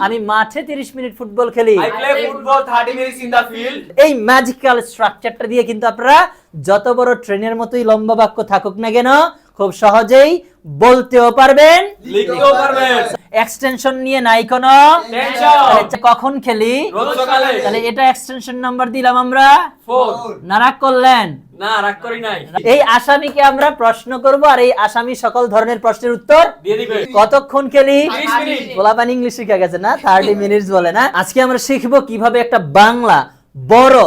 আমি মাঠে 30 minute football খেলি। I play football 30 minutes in the field. এই ম্যাজিক্যাল স্ট্রাকচারটা দিয়ে কিন্তু আপনারা যত বড় ট্রেনের মতোই লম্বা বাক্য থাকুক না কেন খুব সহজেই বলতেও পারবেন, লিখতেও পারবেন। এক্সটেনশন নিয়ে নাই কোনো টেনশন। কখন খেলি? রোজ সকালে। তাহলে এটা এক্সটেনশন নাম্বার দিলাম আমরা 4 না রাগ করলেন? না রাগ করি নাই। এই আসামিকে আমরা প্রশ্ন করব আর এই আসামি সকল ধরনের প্রশ্নের উত্তর দিয়ে দিবে। কতক্ষণ খেলি? 30 মিনিট। পোলাপান ইংলিশ শিখে গেছে না, 30 মিনিটস বলে না। আজকে আমরা শিখবো কিভাবে একটা বাংলা বড়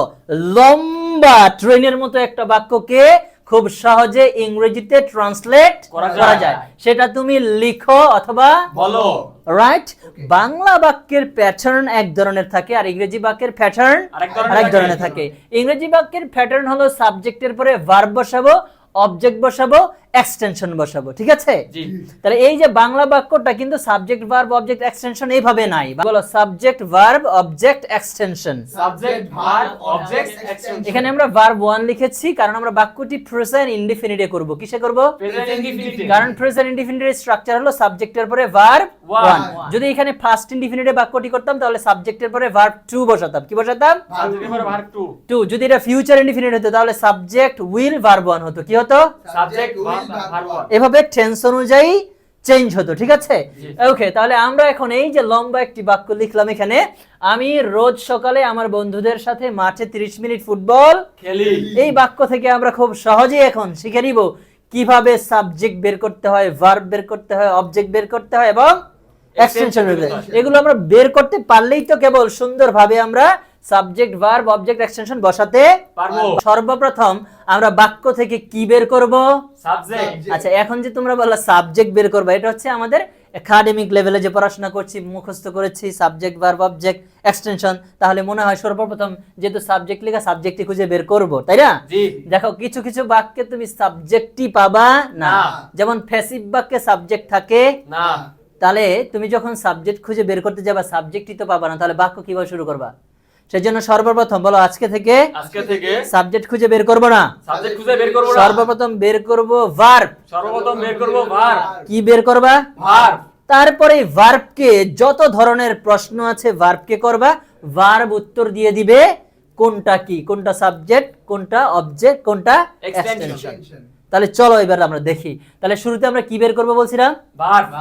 লম্বা ট্রেনের মতো একটা বাক্যকে খুব সহজে ইংরেজিতে ট্রান্সলেট করা যায়। সেটা তুমি লিখো অথবা বলো। রাইট। বাংলা বাক্যের প্যাটার্ন এক ধরনের থাকে আর ইংরেজি বাক্যের প্যাটার্ন আরেক ধরনের থাকে। ইংরেজি বাক্যের প্যাটার্ন হলো সাবজেক্টের পরে ভার্ব বসাবো, অবজেক্ট বসাবো, এক্সটেনশন বসাবো, ঠিক আছে? জি। তাহলে এই যে বাংলা বাক্যটা কিন্তু সাবজেক্ট ভার্ব অবজেক্ট এক্সটেনশন এইভাবে নাই। বলো subject verb object extension. Subject verb object extension. এখানে আমরা ভার্ব 1 লিখেছি কারণ আমরা বাক্যটি প্রেজেন্ট ইনডিফিনিটে করব। কিসে করব? প্রেজেন্ট ইনডিফিনিটে। কারণ প্রেজেন্ট ইনডিফিনিটের স্ট্রাকচার হলো সাবজেক্টের পরে ভার্ব 1। যদি এখানে ফার্স্ট ইনডিফিনিটে বাক্যটি করতাম তাহলে সাবজেক্টের পরে ভার্ব 2 বসাতাম। কি বসাতাম? সাবজেক্টের পরে ভার্ব 2। যদি এটা ফিউচার ইনডিফিনিট হতো তাহলে সাবজেক্ট উইল ভার্ব 1 হতো। কি হতো? Subject verb 1। এভাবে টেন্স অনুযায়ী চেঞ্জ হতো, ঠিক আছে? ওকে, তাহলে আমরা এখন এই যে লম্বা একটি বাক্য লিখলাম এখানে, আমি রোজ সকালে আমার বন্ধুদের সাথে মাঠে 30 মিনিট ফুটবল খেলি। এই বাক্য থেকে আমরা খুব সহজেই এখন শিখে নিব কিভাবে সাবজেক্ট বের করতে হয়, ভার্ব বের করতে হয়, অবজেক্ট বের করতে হয় এবং এক্সটেনশন বের করতে হয়। এগুলো আমরা বের করতে পারলেই তো কেবল সুন্দরভাবে আমরা সাবজেক্ট ভার্ব অবজেক্ট এক্সটেনশন বসাতে পারবো। সর্বপ্রথম আমরা বাক্য থেকে কি বের করব? সাবজেক্ট। আচ্ছা, এখন যে তোমরা বললা সাবজেক্ট বের করবে, এটা হচ্ছে আমাদের একাডেমিক লেভেলে যে পড়াশোনা করছি, মুখস্থ করেছি সাবজেক্ট ভার্ব অবজেক্ট এক্সটেনশন, তাহলে মনে হয় সর্বপ্রথম যেহেতু সাবজেক্ট লেখা সাবজেক্টই খুঁজে বের করব, তাই না? জি। দেখো কিছু কিছু বাক্যে তুমি সাবজেক্টই পাবা না, যেমন প্যাসিভ বাক্যে সাবজেক্ট থাকে না। তাহলে তুমি যখন সাবজেক্ট খুঁজে বের করতে যাবা সাবজেক্টই তো পাবা না, তাহলে বাক্য কিভাবে শুরু করবা? সেজন্য সর্বপ্রথম বলো আজকে থেকে সাবজেক্ট খুঁজে বের করব না, সাবজেক্ট খুঁজে বের করব না, সর্বপ্রথম বের করব ভার্ব। সর্বপ্রথম বের করব ভার্ব। কি বের করবা? ভার্ব। তারপরে ভার্বকে যত ধরনের প্রশ্ন আছে ভার্বকে করবা, ভার্ব উত্তর দিয়ে দিবে কোনটা কি, কোনটা সাবজেক্ট, কোনটা অবজেক্ট, কোনটা এক্সটেনশন। তাহলে চলো এবার আমরা দেখি। তাহলে শুরুতে আমরা কি বের করব বলছিলাম?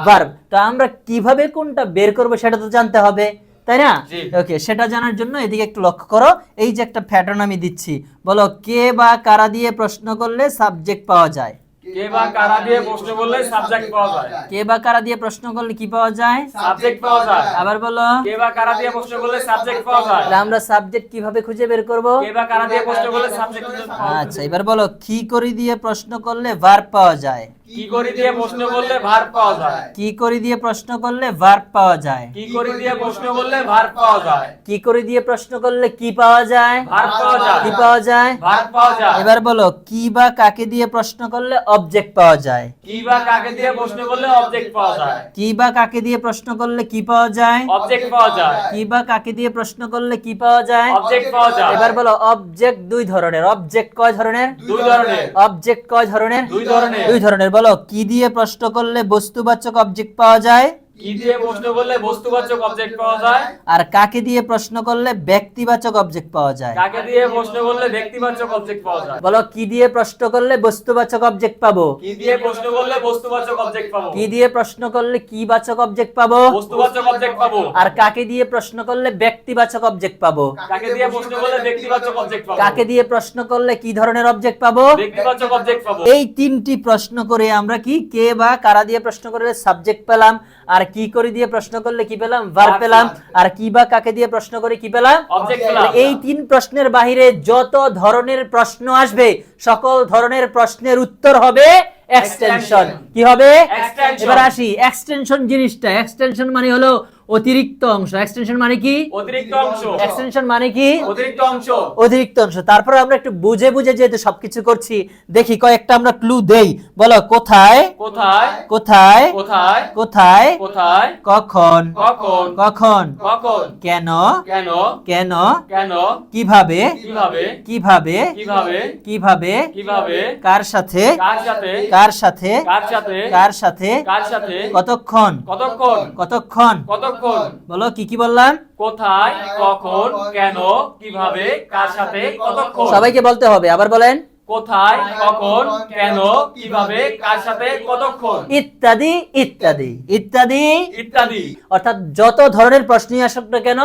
ভার্ব। তো আমরা কিভাবে কোনটা বের করব সেটা তো জানতে হবে, তাই না? ওকে, সেটা জানার জন্য এদিকে একটু লক্ষ্য করো। এই যে একটা প্যাটার্ন আমি দিচ্ছি, বলো কে বা কারা দিয়ে প্রশ্ন করলে সাবজেক্ট পাওয়া যায়? কে বা কারা দিয়ে প্রশ্ন করলে সাবজেক্ট পাওয়া যায়? কে বা কারা দিয়ে প্রশ্ন করলে কি পাওয়া যায়? সাবজেক্ট পাওয়া যায়। আবার বলো কে বা কারা দিয়ে প্রশ্ন করলে সাবজেক্ট পাওয়া যায়। তাহলে আমরা সাবজেক্ট কিভাবে খুঁজে বের করব? কে বা কারা দিয়ে প্রশ্ন করলে সাবজেক্ট পাওয়া যায়। আচ্ছা, এবার বলো কি করে দিয়ে প্রশ্ন করলে ভার্ব পাওয়া যায়? কি করে দিয়ে প্রশ্ন করলে ভার্ব পাওয়া যায়? কি করে দিয়ে প্রশ্ন করলে ভার্ব পাওয়া যায়? কি করে দিয়ে প্রশ্ন করলে ভার্ব পাওয়া যায়? কি করে দিয়ে প্রশ্ন করলে কি পাওয়া যায়? ভার্ব পাওয়া যায়। কি পাওয়া যায়? ভার্ব পাওয়া যায়। এবার বলো কি বা কাকে দিয়ে প্রশ্ন করলে অবজেক্ট পাওয়া যায়? কি বা কাকে দিয়ে প্রশ্ন করলে অবজেক্ট পাওয়া যায়? কি বা কাকে দিয়ে প্রশ্ন করলে কি পাওয়া যায়? অবজেক্ট পাওয়া যায়। কি বা কাকে দিয়ে প্রশ্ন করলে কি পাওয়া যায়? অবজেক্ট পাওয়া যায়। এবার বলো অবজেক্ট দুই ধরনের। অবজেক্ট কয় ধরনের? দুই ধরনের। অবজেক্ট কয় ধরনের? দুই ধরনের। দুই ধরনের। বলো কি দিয়ে প্রশ্ন করলে বস্তুবাচক অবজেক্ট পাওয়া যায়? কি দিয়ে প্রশ্ন করলে বস্তুবাচক অবজেক্ট পাওয়া যায়? আর কাকে দিয়ে প্রশ্ন করলে ব্যক্তিবাচক অবজেক্ট পাওয়া যায়? কাকে দিয়ে প্রশ্ন করলে ব্যক্তিবাচক অবজেক্ট পাওয়া যায়? বলো কি দিয়ে প্রশ্ন করলে বস্তুবাচক অবজেক্ট পাবো? কি দিয়ে প্রশ্ন করলে বস্তুবাচক অবজেক্ট পাবো? কি দিয়ে প্রশ্ন করলে কি বাচক অবজেক্ট পাবো? বস্তুবাচক অবজেক্ট পাবো। আর কাকে দিয়ে প্রশ্ন করলে ব্যক্তিবাচক অবজেক্ট পাবো? কাকে দিয়ে প্রশ্ন করলে ব্যক্তিবাচক অবজেক্ট পাবো? কাকে দিয়ে প্রশ্ন করলে কি ধরনের অবজেক্ট পাবো? ব্যক্তিবাচক অবজেক্ট পাবো। এই তিনটি প্রশ্ন করে আমরা কি কে বা কারা দিয়ে প্রশ্ন করলে সাবজেক্ট পেলাম, আর কি করে দিয়ে প্রশ্ন করলে কি পেলাম? ভার্ব পেলাম, আর কি বা কাকে দিয়ে প্রশ্ন করে কি পেলাম? অবজেক্ট পেলাম। এই তিন প্রশ্নের বাইরে যত ধরনের প্রশ্ন আসবে সকল ধরনের প্রশ্নের উত্তর হবে এক্সটেনশন। কি হবে? এক্সটেনশন। এবার আসি এক্সটেনশন জিনিসটা। এক্সটেনশন মানে হলো অতিরিক্ত অংশ। এক্সটেনশন মানে কি? অতিরিক্ত অংশ। এক্সটেনশন মানে কি? অতিরিক্ত অংশ। অতিরিক্ত অংশ। তারপর আমরা একটু বুঝে বুঝে যেহেতু সবকিছু করছি, দেখি কয়েকটা আমরা ক্লু দেই। বলো কোথায়, কোথায়, কোথায়, কোথায়, কোথায়, কোথায়, কখন, কখন, কখন, কখন, কেন, কেন, কেন, কেন, কিভাবে, কিভাবে, কিভাবে, কিভাবে, কিভাবে, কিভাবে, কার সাথে, কার সাথে, কার সাথে, কার সাথে, কার সাথে, কার সাথে, কতক্ষণ, কতক্ষণ, কতক্ষণ, কতক্ষণ, কতক্ষণ? বলো কি কি বললাম? কোথায়, কখন, কেন, কিভাবে, কার সাথে, কতক্ষণ? সবাইকে বলতে হবে, আবার বলেন। কোথায়, কখন, কেন, কিভাবে, কার সাথে, কতক্ষণ? ইত্যাদি ইত্যাদি ইত্যাদি ইত্যাদি। অর্থাৎ যত ধরনের প্রশ্নই আসুক না কেন,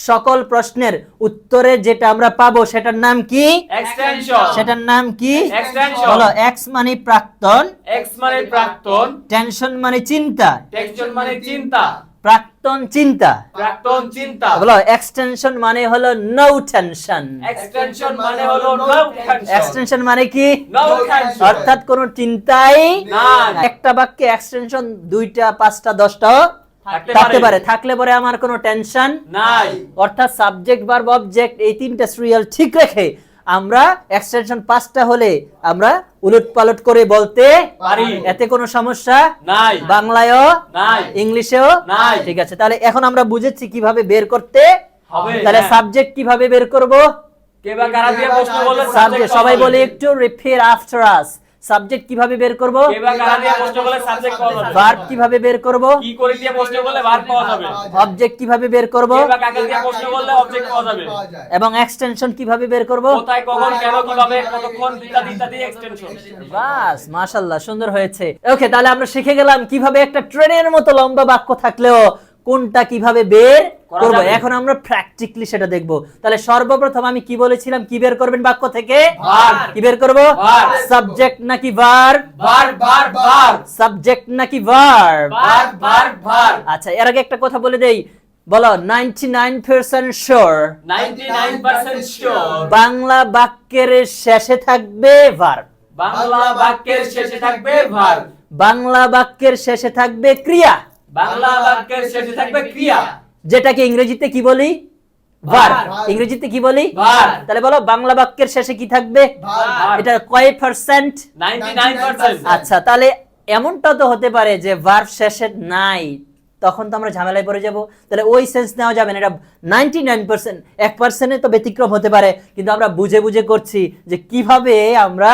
সকল প্রশ্নের উত্তরে যেটা আমরা পাবো সেটার নাম কি? এক্সটেনশন। সেটার নাম কি? Extension. বলো। এক্স মানে প্রাক্তন, এক্স মানে প্রাক্তন, টেনশন মানে চিন্তা, টেনশন মানে চিন্তা, প্রাক্তন চিন্তা। প্রাক্তন চিন্তা। বলো এক্সটেনশন মানে হলো নো টেনশন। এক্সটেনশন মানে হলো নো টেনশন। এক্সটেনশন মানে কি? No tension. অর্থাৎ কোনো চিন্তাই নাই। একটা বাক্যে এক্সটেনশন 2টা 5টা 10টা থাকতে পারে, থাকলে পরে আমার কোনো টেনশন নাই। অর্থাৎ সাবজেক্ট ভার্ব অবজেক্ট এই তিনটা সিরিয়াল ঠিক রেখে আমরা এক্সটেনশন 5টা হলে আমরা উলটপালট করে বলতে পারি। এতে কোনো সমস্যা নাই। বাংলায়ও নাই। ইংলিশেও নাই। ঠিক আছে, তাহলে এখন আমরা বুঝেছি কিভাবে বের করতে হবে। তাহলে হ্যাঁ। সাবজেক্ট কিভাবে বের করব? কে বা কারা দিয়ে প্রশ্ন করলে সাবজেক্ট সবাই বলে একটু রিপিট আফটার আস। সাবজেক্ট কিভাবে বের করব? কে বা কারা দিয়ে প্রশ্ন করলে সাবজেক্ট পাওয়া যাবে। ভার্ব কিভাবে বের করব? কি করে দিয়ে প্রশ্ন করলে ভার্ব পাওয়া যাবে। অবজেক্ট কিভাবে বের করব? কে বা কাকে দিয়ে প্রশ্ন করলে অবজেক্ট পাওয়া যাবে। এবং এক্সটেনশন কিভাবে বের করব? কোথায়, কখন, কেন, কিভাবে, কতক্ষণ, ইত্যাদি ইত্যাদি এক্সটেনশন। বাস, মাশাআল্লাহ, সুন্দর হয়েছে। ওকে, তাহলে আমরা শিখে গেলাম কিভাবে একটা ট্রেনের মতো লম্বা বাক্য থাকলেও কোনটা কিভাবে বের করা করব। যাবে। এখন আমরা প্র্যাকটিক্যালি সেটা দেখব। তাহলে সর্বপ্রথম আমি কি বলেছিলাম, কি বের করবেন বাক্য থেকে? ভার্ব। কি বের করব? ভার্ব। সাবজেক্ট নাকি verb? Verb, verb, verb, subject নাকি ভার্ব? Verb, verb, verb. আচ্ছা, এর আগে একটা কথা বলে দেই। বলো 99% শিওর 99% শিওর বাংলা বাক্যের শেষে থাকবে ভার্ব। বাংলা বাক্যের শেষে থাকবে ভার্ব। বাংলা বাক্যের শেষে থাকবে ক্রিয়া, বাংলা বাক্যের শেষে থাকবে ক্রিয়া, যেটাকে ইংরেজিতে কি বলি? ভার্ব। Verb। ইংরেজিতে কি বলি? Verb। তাহলে বলো বাংলা বাক্যের শেষে কি থাকবে? Verb। এটা কয় পার্সেন্ট? 99%। আচ্ছা, তাহলে এমনটা তো হতে পারে যে ভার্ব শেষে নাই, তখন তো আমরা ঝামেলায় পড়ে যাব। তাহলে ওই সেন্স নেওয়া যাবে না, এটা 99%, 1% তো ব্যতিক্রম হতে পারে, কিন্তু আমরা বুঝে বুঝে করছি যে কিভাবে আমরা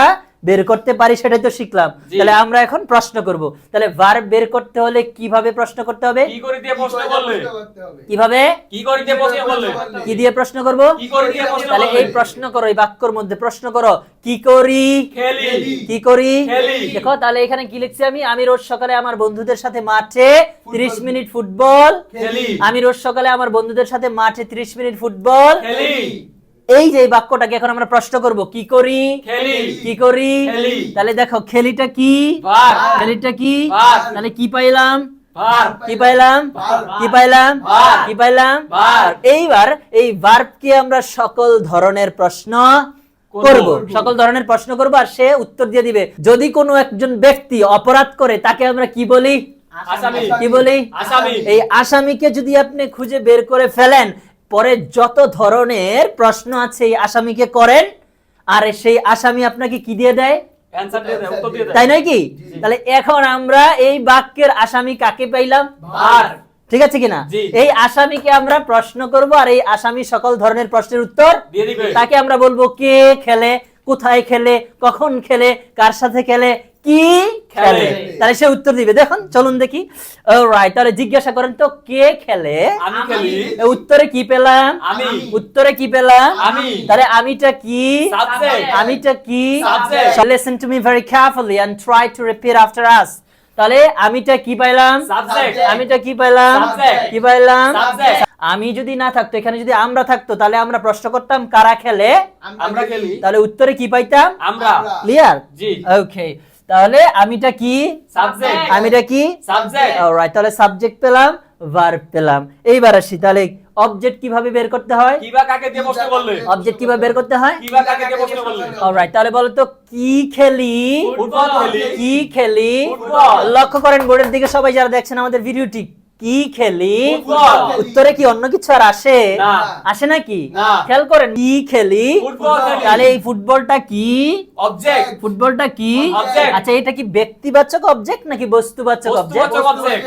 বের করতে পারি সেটাই তো শিখলাম। জি। তাহলে আমরা এখন প্রশ্ন করব। তাহলে ভার্ব বের করতে হলে কিভাবে প্রশ্ন করতে হবে? কি করে দিয়ে প্রশ্ন করলে? কিভাবে? কি করে দিয়ে প্রশ্ন করলে? কি দিয়ে প্রশ্ন করব? কি করে দিয়ে প্রশ্ন তাহলে করলে? এই প্রশ্ন করো, এই বাক্যর মধ্যে প্রশ্ন করো, কি করি? খেলি। কি করি? খেলি। দেখো, তাহলে এখানে কি লিখছি আমি রোজ সকালে আমার বন্ধুদের সাথে মাঠে 30 মিনিট ফুটবল খেলি। আমি রোজ সকালে আমার বন্ধুদের সাথে মাঠে 30 মিনিট ফুটবল খেলি। এই যে এই বাক্যটাকে এখন আমরা প্রশ্ন করব, কি করি? খেলি। কি করি? খেলি। তাহলে দেখো, খেলিটা কি? ভার্ব। খেলিটা কি? ভার্ব। তাহলে কি পাইলাম? ভার্ব। কি পাইলাম? কি পাইলাম? ভার্ব। কি পাইলাম? ভার্ব। এইবার এই ভার্বকে আমরা সকল ধরনের প্রশ্ন করব, সকল ধরনের প্রশ্ন করব, আর সে উত্তর দিয়ে দিবে। যদি কোনো একজন ব্যক্তি অপরাধ করে তাকে আমরা কি বলি? আসামি। কি বলি? আসামি। এই আসামিকে যদি আপনি খুঁজে বের করে ফেলেন, পরে যত ধরনের প্রশ্ন আছে এই আসামিকে করেন, আর সেই আসামি আপনাকে কি দিয়ে দেয়? অ্যানসার দিয়ে দাও, উত্তর দিয়ে দাও। তাই নয় কি? তাহলে এখন আমরা এই বাক্যের আসামি কাকে পাইলাম? ভার্ব। ঠিক আছে কিনা? জি। এই আসামিকে আমরা প্রশ্ন করব, আর এই আসামি সকল ধরনের প্রশ্নের উত্তর দিয়ে দিবে। তাকে আমরা বলবো কে খেলে, কোথায় খেলে, কখন খেলে, কার সাথে খেলে, কি খেলে। তাহলে সে উত্তর দিবে। দেখুন, চলুন দেখি। অলরাইট, তাহলে জিজ্ঞাসা করেন তো, কে খেলে? আমি খেলি। উত্তরে কি পেলাম? আমি। উত্তরে কি পেলাম? আমি। তাহলে আমিটা কি? Subject। আমিটা কি? Subject। So listen to me very carefully and try to repeat after us. তাহলে আমিটা কি পাইলাম? Subject। আমিটা কি পাইলাম? Subject। কি পাইলাম? Subject। আমি যদি না থাকতো, এখানে যদি আমরা থাকতো, তাহলে আমরা প্রশ্ন করতাম কারা খেলে, আমরা খেলি। তাহলে উত্তরে কি পাইতাম? আমরা। ক্লিয়ার? জি। ওকে, তাহলে আমিটা কি? সাবজেক্ট। আমিটা কি? সাবজেক্ট। অলরাইট, তাহলে সাবজেক্ট পেলাম, ভার্ব পেলাম। এইবার আসি, তাহলে অবজেক্ট কিভাবে বের করতে হয়? কি বা কাকে দিয়ে প্রশ্ন করলে? অবজেক্ট কিভাবে বের করতে হয়? কি বা কাকে দিয়ে প্রশ্ন করলে? অলরাইট, তাহলে বলো তো, কি খেলি? ফুটবল খেলি। কি খেলি? ফুটবল। লক্ষ্য করেন বোর্ডের দিকে সবাই যারা দেখছেন আমাদের ভিডিওটি, কি খেলি? ফুটবল। উত্তরে কি অন্য কিছু আর আসে? না। আসে নাকি? না। খেয়াল করেন, কি খেলি? ফুটবল খেলি। তাহলে এই ফুটবলটা কি? অবজেক্ট। ফুটবলটা কি? Object। আচ্ছা, এটা কি ব্যক্তিবাচক অবজেক্ট নাকি বস্তুবাচক অবজেক্ট? বস্তুবাচক অবজেক্ট।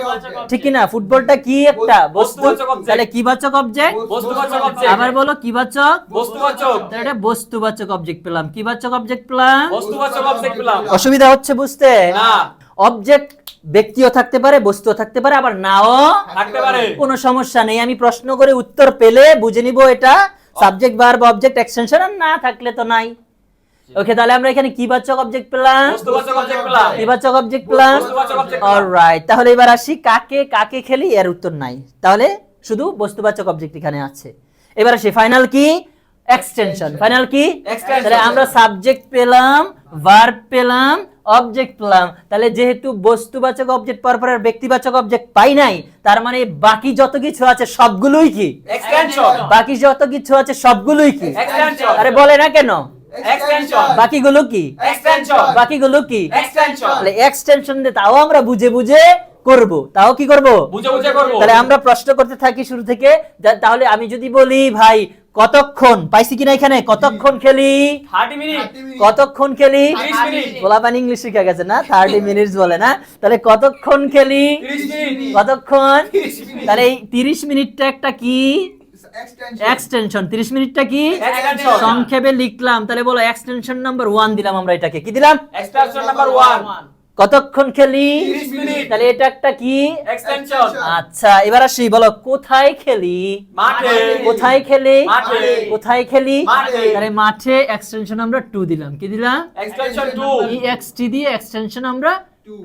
ঠিক কি না? ফুটবলটা কি একটা বস্তু? বস্তুবাচক object। তাহলে কি বাচক অবজেক্ট? বস্তুবাচক অবজেক্ট। আবার বলো, কি বাচক? বস্তুবাচক। তাহলে এটা বস্তুবাচক অবজেক্ট পেলাম। কি বাচক অবজেক্ট পেলাম? বস্তুবাচক অবজেক্ট পেলাম। অসুবিধা হচ্ছে বুঝতে? না। অবজেক্ট ব্যক্তিও থাকতে পারে, বস্তুও থাকতে পারে, আবার নাও থাকতে পারে। কোনো সমস্যা নেই। আমি প্রশ্ন করে উত্তর পেলে বুঝে নিব এটা সাবজেক্ট ভার্ব অবজেক্ট এক্সটেনশন, আর না থাকলে তো নাই। ওকে, তাহলে আমরা এখানে কি বাচক অবজেক্ট পেলাম? বস্তুবাচক অবজেক্ট পেলাম। কি বাচক অবজেক্ট পেলাম? বস্তুবাচক object পেলাম। অলরাইট, তাহলে এবার আসি কাকে কাকে খেলি, এর উত্তর নাই, তাহলে শুধু বস্তুবাচক অবজেক্ট এখানে আছে। এবার আসি ফাইনাল কি? এক্সটেনশন। ফাইনাল কি? Extension। তাহলে আমরা সাবজেক্ট পেলাম, ভার্ব পেলাম, অবজেক্ট পেলাম। তাহলে যেহেতু বস্তুবাচক অবজেক্ট পাওয়ার পর আর ব্যক্তিবাচক অবজেক্ট পাই নাই, তার মানে বাকি যত কিছু আছে সবগুলোই কি? এক্সটেনশন। বাকি যত কিছু আছে সবগুলোই কি? এক্সটেনশন। আরে বলে না কেন? এক্সটেনশন। বাকিগুলো কি? এক্সটেনশন। বাকিগুলো কি? এক্সটেনশন। তাহলে এক্সটেনশন দিয়ে তাও আমরা বুঝে বুঝে করব, তাও কি করব? বুঝে বুঝে করব। তাহলে আমরা প্রশ্ন করতে থাকি শুরু থেকে। তাহলে আমি যদি বলি ভাই কতক্ষণ, পাইছি কিনা এখানে? কতক্ষণ খেলি? 30 মিনিট। কতক্ষণ খেলি? 30 মিনিট। গোলাপান ইংলিশ শিখে গেছে না, 30 মিনিটস বলে না। তাহলে কতক্ষণ খেলি? 30 মিনিট। কতক্ষণ? 30 মিনিট। তাহলে এই 30 মিনিটটা একটা কি? এক্সটেনশন। 30 মিনিটটা কি? এক্সটেনশন। সংক্ষেপে লিখলাম। তাহলে বলো এক্সটেনশন নাম্বার 1 দিলাম আমরা এটাকে। কি দিলাম? Extension number 1। কতক্ষণ খেলি? 30 মিনিট। তাহলে এটা একটা কি? এক্সটেনশন। আচ্ছা, এবার আসি, বলো কোথায় খেলি? মাঠে। কোথায় খেলি? মাঠে। কোথায় খেলি? মাঠে। তাহলে মাঠে এক্সটেনশন আমরা 2 দিলাম। কি দিলাম? এক্সটেনশন 2। EXT দিয়ে এক্সটেনশন আমরা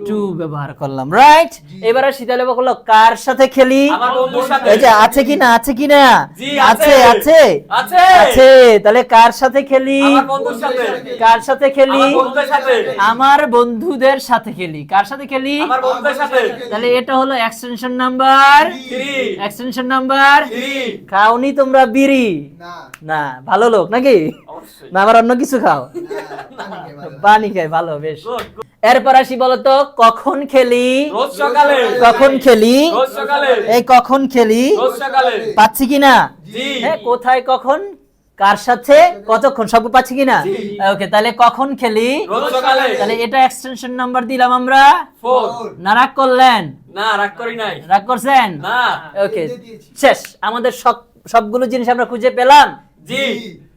2 ব্যবহার করলাম, রাইট? এবার আসি, তাহলে বলো কার সাথে খেলি? আমার বন্ধুর সাথে। এই যে আছে কিনা, আছে কিনা? জি, আছে আছে। আছে আছে। আছে। তাহলে কার সাথে খেলি? আমার বন্ধুর সাথে। কার সাথে খেলি? আমার বন্ধুদের সাথে। আমার বন্ধুদের সাথে খেলি। কার সাথে খেলি? আমার বন্ধুদের সাথে। তাহলে এটা হলো এক্সটেনশন নাম্বার 3। Extension number 3। খাওনি তোমরা বিড়ি? না, ভালো লোক নাকি? অবশ্যই। না আবার অন্য কিছু খাও? পানি খাই, ভালো, বেশ। Good, good। এরপর আসি, বলতো কখন খেলি? রোজ সকালে। কখন খেলি? রোজ সকালে। এই কখন খেলি? রোজ সকালে। পাচ্ছি কিনা? জি। হ্যাঁ, কোথায়, কখন, কার সাথে, কতক্ষণ, সব পাচ্ছি কিনা? জি। ওকে, তাহলে কখন খেলি? রোজ সকালে। তাহলে এটা এক্সটেনশন নাম্বার দিলাম আমরা। 4। না রাগ করলেন? না, রাগ করি নাই। রাগ করছেন? না। ওকে, শেষ। আমাদের সবগুলো জিনিস আমরা খুঁজে পেলাম। জি।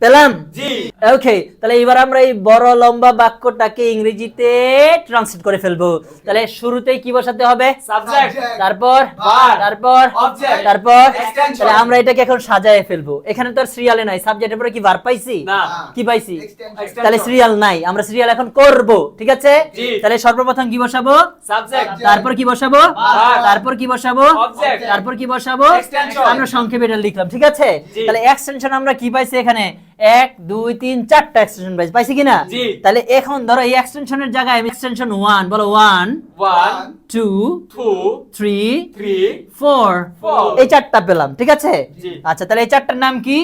পেলাম? জি। ওকে, তাহলে এবার আমরা এই বড় লম্বা বাক্যটাকে ইংরেজিতে ট্রান্সলেট করে ফেলবো। তাহলে শুরুতেই কি বসাতে হবে? সাবজেক্ট। তারপর Verb, তারপর object, তারপর extension। তাহলে আমরা এটাকে এখন সাজায় ফেলবো। এখানে তো আর সিরিয়ালে নাই, সাবজেক্টের পরে কি ভার্ব পাইছি? না। কি পাইছি? Extension। তাহলে সিরিয়াল নাই, আমরা সিরিয়াল এখন করব, ঠিক আছে? জি। তাহলে সর্বপ্রথম কি বসাবো? সাবজেক্ট। তারপর কি বসাবো? Verb। তারপর কি বসাবো? Object। তারপর কি বসাবো? Extension। আমরা সংক্ষেপে এটা লিখলাম, ঠিক আছে? জি। তাহলে এক্সটেনশন আমরা কি পাইছি এখানে? 1 2 3 4টা এক্সটেনশন পাইছি কিনা? জি। তাহলে এখন ধরো এই এক্সটেনশনের জায়গায় আমি এক্সটেনশন 1 বলো, 1 1 2 2 3 3 4 4। এই চারটা পেলাম, ঠিক আছে? জি। আচ্ছা, তাহলে এই চারটার নাম কি?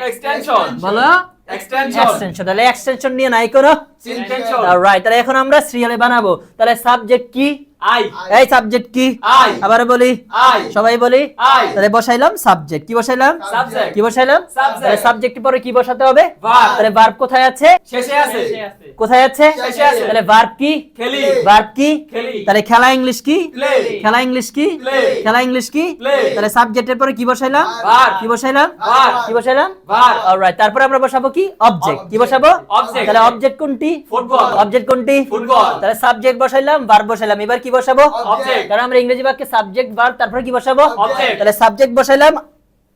এক্সটেনশন। বলো। এক্সটেনশন। এক্সটেনশন। তাহলে এক্সটেনশন নিয়ে নাই কোনো? ইন্টেনশন। রাইট, তাহলে এখন আমরা সিরিয়ালে বানাবো। তাহলে সাবজেক্ট কি? আই। এই সাবজেক্ট কি? I। আবার বলি, I। সবাই বলি। I। তাহলে বসাইলাম সাবজেক্ট। কি বসাইলাম? Subject। কি বসাইলাম? Subject। তাহলে সাবজেক্টের পরে কি বসাতে হবে? Verb। তাহলে ভার্ব কোথায় আছে? শেষে আছে। কোথায় আছে? শেষে আছে। তাহলে ভার্ব কি? খেলি। ভার্ব কি? খেলি। তাহলে খেলা ইংলিশ কি? Play। খেলা ইংলিশ কি? Play। খেলা ইংলিশ কি? Play। তাহলে সাবজেক্টের পরে কি বসাইলাম? Verb। কি বসাইলাম? Verb। কি বসাইলাম? Verb। অলরাইট, তারপরে আমরা বসাবো কি? অবজেক্ট। কি বসাবো? Object। তাহলে অবজেক্ট কোনটি? ফুটবল। অবজেক্ট কোনটি? ফুটবল। তাহলে সাবজেক্ট বসাইলাম, ভার্ব বসাইলাম। এবার কি বসাবো? Object। কারণ আমরা ইংরেজি বাক্যে সাবজেক্ট ভার্ব তারপরে কি বসাবো? Object। তাহলে সাবজেক্ট বসাইলাম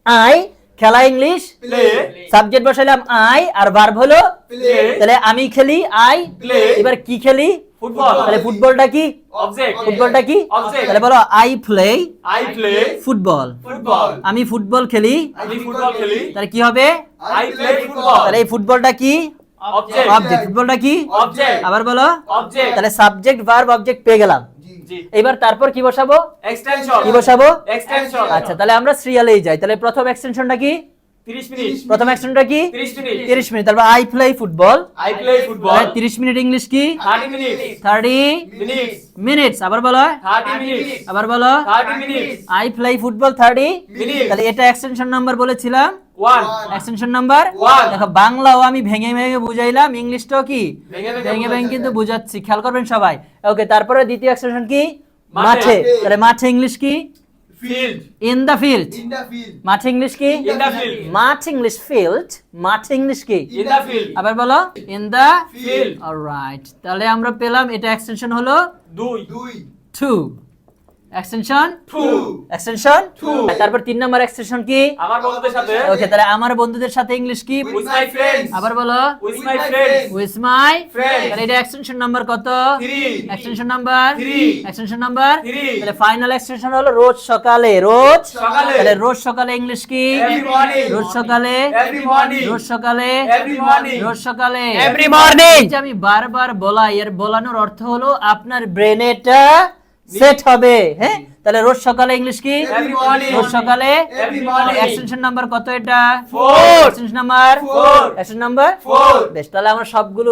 আই, খেলা ইংলিশ। Play। সাবজেক্ট বসাইলাম আই, আর ভার্ব হলো Play। তাহলে আমি খেলি আই। Play। এবার কি খেলি? ফুটবল। তাহলে ফুটবলটা কি? অবজেক্ট। ফুটবলটা কি? Object। তাহলে বলো I play I play football. Football. আমি ফুটবল খেলি। আমি ফুটবল খেলি। তাহলে কি হবে? I play football. তাহলে এই ফুটবলটা কি? অবজেক্ট। অবজেক্ট। ফুটবলটা কি? অবজেক্ট। আবার বলো। অবজেক্ট। তাহলে সাবজেক্ট ভার্ব অবজেক্ট পেয়ে গেলাম। জি। এবার তারপর কি বসাবো? এক্সটেনশন। কি বসাবো? এক্সটেনশন। আচ্ছা, তাহলে আমরা সিরিয়ালেই যাই। তাহলে প্রথম এক্সটেনশনটা কি? 30 মিনিট। প্রথম এক্সটেনশনটা কি? 30 মিনিট। 30 মিনিট। তারপর I play football. I play football. 30 minute English কি? 30 মিনিট। 30 মিনিটস। মিনিটস। আবার বলো। 30 মিনিটস। আবার বলো। 30 minutes. I play football 30 minute. তাহলে এটা এক্সটেনশন নাম্বার বলেছিলাম। 1 এক্সটেনশন নাম্বার 1। দেখো, বাংলাও আমি ভেঙে ভেঙে বুঝাইলাম, ইংলিশটাও কি ভেঙে ভেঙে ভেঙে ভেঙে বুঝাচ্ছি। কিন্তু বুঝাচ্ছি, খেয়াল করবেন সবাই। ওকে, তারপরে দ্বিতীয় এক্সটেনশন কি? মাঠে। মাঠে। তাহলে মাঠে ইংলিশ কি? ফিল্ড। In the field. মাঠে ইংলিশ কি? In the field. মাঠ ইংলিশ ফিল্ড। মাঠে ইংলিশ কি? In the field. আবার বলো। In the field. অলরাইট, তাহলে আমরা পেলাম এটা এক্সটেনশন হলো 2 2 two extension two extension Two. তারপর 3 নাম্বার এক্সটেনশন কি আমার বন্ধুদের সাথে ওকে তাহলে আমার বন্ধুদের সাথে ইংলিশ কি উইথ মাই ফ্রেন্ডস আবার বলো with my friends with my Friends. তাহলে এটা এক্সটেনশন নাম্বার কত 3 extension number Three. Extension number Three. তাহলে ফাইনাল এক্সটেনশন হলো রোজ সকালে রোজ সকালে। তাহলে রোজ সকালে ইংলিশ কি Every morning. রোজ সকালে এভরি মর্নিং রোজ সকালে এভরি মর্নিং রোজ সকালে Every morning. এই যে আমি বারবার বলাই এর বলানোর অর্থ হলো আপনার ব্রেনে এটা সেট হবে হ্যাঁ তাহলে রোজ সকালে ইংলিশ কি Every morning. রোজ সকালে Every morning. এক্সটেনশন নাম্বার কত এটা Four. Extension number Four. Extension number Four. বেশ তাহলে আমরা সবগুলো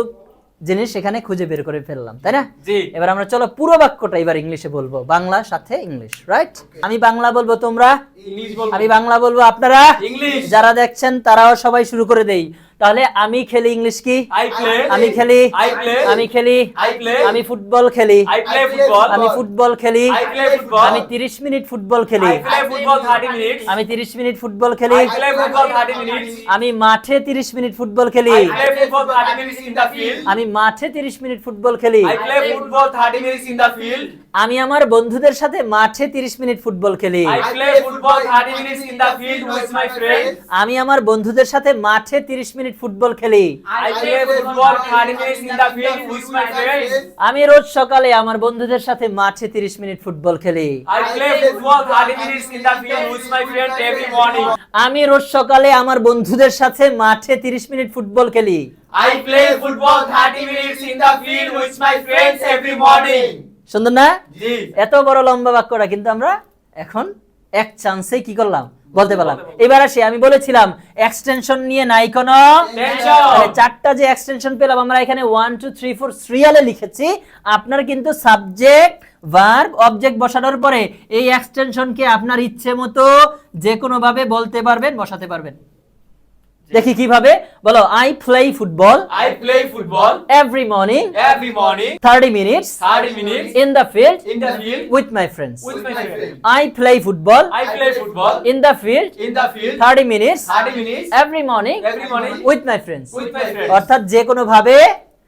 জিনিস এখানে খুঁজে বের করে ফেললাম তাই না জি এবার আমরা চলো পুরো বাক্যটা এবার ইংলিশে বলবো বাংলা সাথে ইংলিশ রাইট আমি বাংলা বলবো তোমরা ইংলিশ বলবো আমি বাংলা বলবো আপনারা ইংলিশ যারা দেখছেন তারাও সবাই শুরু করে দেই তাহলে আমি খেলি ইংলিশ কি আই প্লে আমি খেলি I play. আমি খেলি I play. আমি ফুটবল খেলি আই প্লে ফুটবল আমি ফুটবল খেলি I play football. আমি 30 মিনিট ফুটবল খেলি I play football 30 minutes আমি 30 মিনিট ফুটবল খেলি I play football 30 minutes আমি মাঠে 30 মিনিট ফুটবল খেলি I play football 30 minutes in the field আমি মাঠে 30 মিনিট ফুটবল খেলি I play football 30 minutes in the field আমি আমার বন্ধুদের সাথে মাঠে 30 মিনিট ফুটবল খেলি I play football 30 minutes in the field with my friends আমি আমার বন্ধুদের সাথে মাঠে 30 মিনিট ফুটবল খেলি I play football 30 minutes in the field with my friends আমি রোজ সকালে আমার বন্ধুদের সাথে মাঠে 30 মিনিট ফুটবল খেলি I play football 30 minutes in the field with my friends every morning আমি রোজ সকালে আমার বন্ধুদের সাথে মাঠে 30 মিনিট ফুটবল খেলি I play football 30 minutes in the field with my friends every morning সুন্দর না জি এত বড় লম্বা বাক্যটা কিন্তু আমরা এখন এক চান্সে কি করলাম বলতে পারলাম এবার আসি আমি বলেছিলাম এক্সটেনশন নিয়ে নাই কোনো টেনশন তাহলে চারটা যে এক্সটেনশন পেলাম আমরা এখানে 1 2 3 4 সিরিয়ালে লিখেছি আপনার কিন্তু সাবজেক্ট ভার্ব অবজেক্ট বসানোর পরে এই এক্সটেনশনকে আপনার ইচ্ছে মতো যে কোনো ভাবে বলতে পারবেন বসাতে পারবেন দেখি কিভাবে বলো I play football I play football every morning every morning 30 minutes 30 minutes in the field in the field with my friends with my friends I play football I play football in the field in the field 30 minutes 30 minutes every morning every morning with my friends with my friends অর্থাৎ যে কোনো ভাবে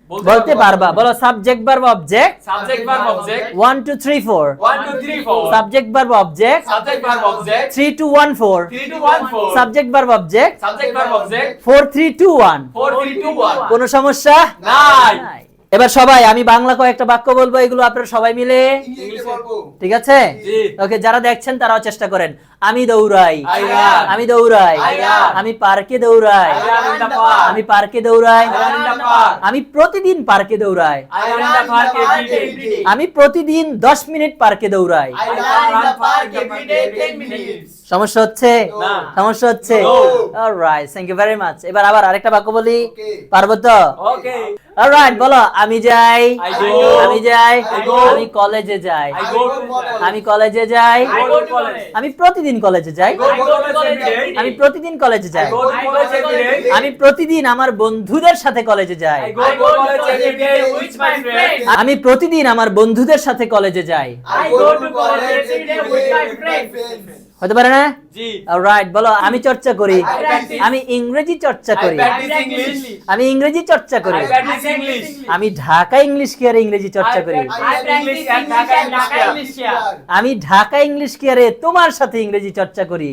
বলতে পারবা বলো subject verb object subject verb object 1 2 3 4 1 2 3 4 subject verb object subject verb object 3 2 1 4 3 2 1 4 subject verb object subject verb object 4 3 2 1 4 3 2 1 কোনো সমস্যা নাই নাই। এবার সবাই আমি বাংলা কয়েকটা বাক্য বলবো এগুলো আপনারা সবাই মিলে ইংলিশে বলবো ঠিক আছে জি। ওকে যারা দেখছেন তারাও চেষ্টা করেন আমি দৌড়াই I run. আমি দৌড়াই I run. আমি পার্কে দৌড়াই I run in the park আমি পার্কে দৌড়াই I run in the park আমি প্রতিদিন পার্কে দৌড়াই I run in the park every day আমি প্রতিদিন 10 মিনিট পার্কে দৌড়াই I run in the park every day 10 minutes সমস্যা হচ্ছে না। সমস্যা হচ্ছে No. Alright thank you very much এবার আবার আরেকটা বাক্য বলি Okay. পারবো তো okay অলরাইট বলো আমি যাই I go আমি যাই I go আমি কলেজে যাই I go to college আমি কলেজে যাই I go to college আমি প্রতিদিন কলেজে যাই I go to college every day আমি প্রতিদিন কলেজে I যাই go to college every day আমি প্রতিদিন আমার বন্ধুদের সাথে কলেজে যাই I go to college every day with my friends আমি প্রতিদিন আমার বন্ধুদের সাথে কলেজে যাই I go to college every day with my friends হতে পারে না জি অলরাইট বলো আমি চর্চা করি I practice. আমি ইংরেজি চর্চা I করি practice English আমি ইংরেজি চর্চা করি I practice English আমি ঢাকা ইংলিশ কেয়ারে ইংরেজি চর্চা করি I practice English at Dhaka English here আমি ঢাকা ইংলিশ কেয়ারে তোমার সাথে ইংরেজি চর্চা করি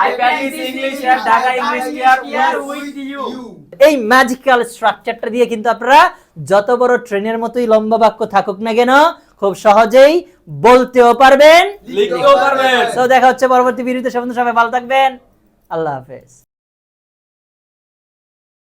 I practice English at Dhaka English here with you এই ম্যাজিক্যাল স্ট্রাকচারটা দিয়ে কিন্তু আপনারা যত বড় ট্রেনের মতোই লম্বা বাক্য থাকুক না কেন খুব সহজেই বলতেও পারবেন লিখতেও পারবেন তো দেখা হচ্ছে পরবর্তী ভিডিওতে সবাই ভালো থাকবেন আল্লাহ হাফেজ